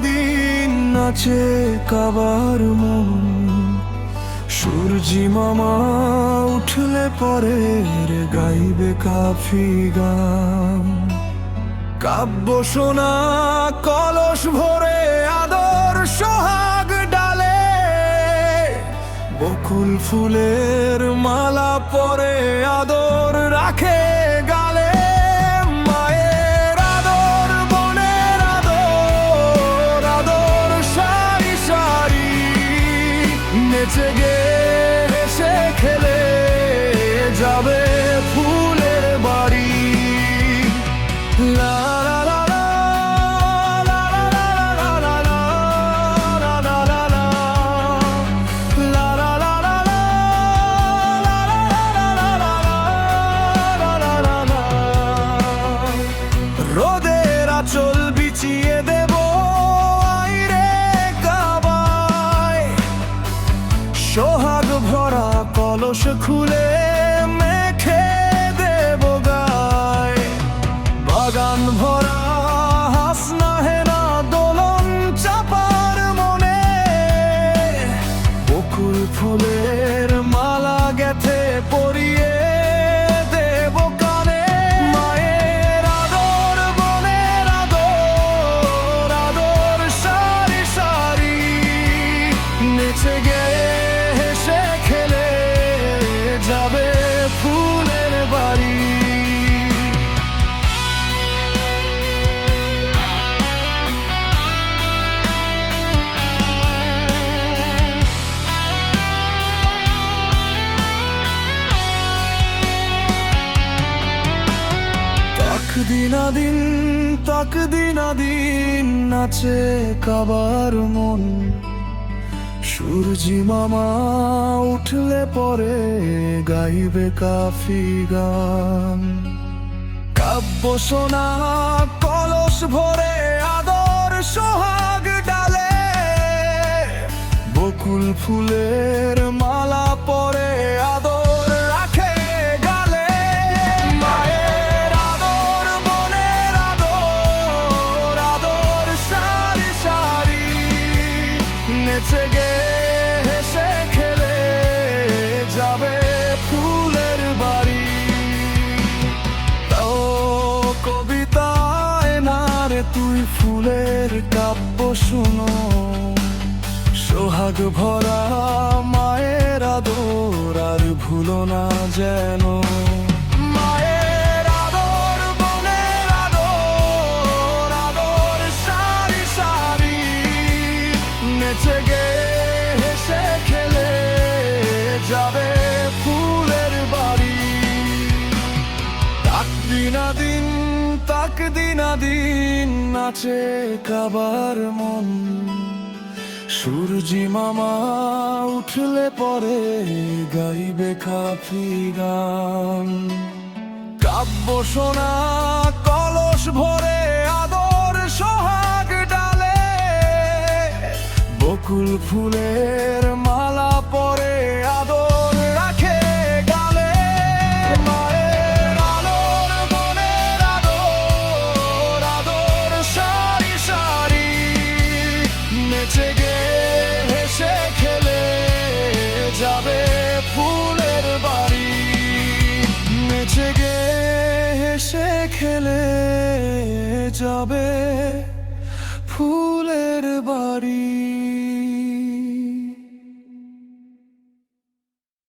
দিন নাচে কাবার মন। সূর্যি মামা উঠলে পরে গাইবে কাফি গান। কাব্য সোনা কলস ভরে আদর সোহাগ ডালে। বকুল ফুলের মালা পরে আদর রাখে গালে। মায়ের আদর বোনের আদর আদর সারি সারি নেচে গে হেসে খেলে যাবে ফুলের বাড়ি। লা লা লা লা লা লা লা লা লা লা লা লা লা লা লা লা লা। রোদের আঁচল বিছিয়ে দেব আইরে কাবায়। সোহাগ ভরা কলস খুলে মেখে দেব গায়। বাগান ভরা হাসনা হেনা দোলন চাপার মনে। বকুল ফুলের মালা গেথে পরিয়ে দেব কানে। মায়ের আদর বোনের আদর আদর সারি সারি নেচে গে হেসে খেলে যাবে ফুলের বাড়ি। দিন নাচে কাবার মন। সূর্যি মামা উঠলে পরে গাইবে কাফি গান। কাব্য সোনা কলস ভরে আদর সোহাগ ডালে। বকুল ফুলের মালা পরে আদর রাখে গালে। মায়ের আদর বোনের আদর আদর সারি সারি নেচে গে হেসে খেলে যাবে ফুলের বাড়ি। ও কবিতায় না রে তুই ফুলের কাব্য শুনো। সোহাগ ভরা মায়ের আদর আর ভুলো না যেন। মায়ের আদর বোনের আদর আদর সারি সারি নেচে গে হেসে খেলে যাবে ফুলের বাড়ি। দিন নাচে কাবার মন। সূর্যি মামা উঠলে পরে গাইবে কাফি গান। কাব্য সোনা কলস ভরে আদর সোহাগ ডালে। বকুল ফুলের মালা পরে আদর রাখে গালে। মায়ের আদর বোনের আদর আদর সারি সারি নেচে গে হেসে খেলে যাবে ফুলের বাড়ি। নেচে গে হেসে খেলে যাবে ফুলের বাড়ি।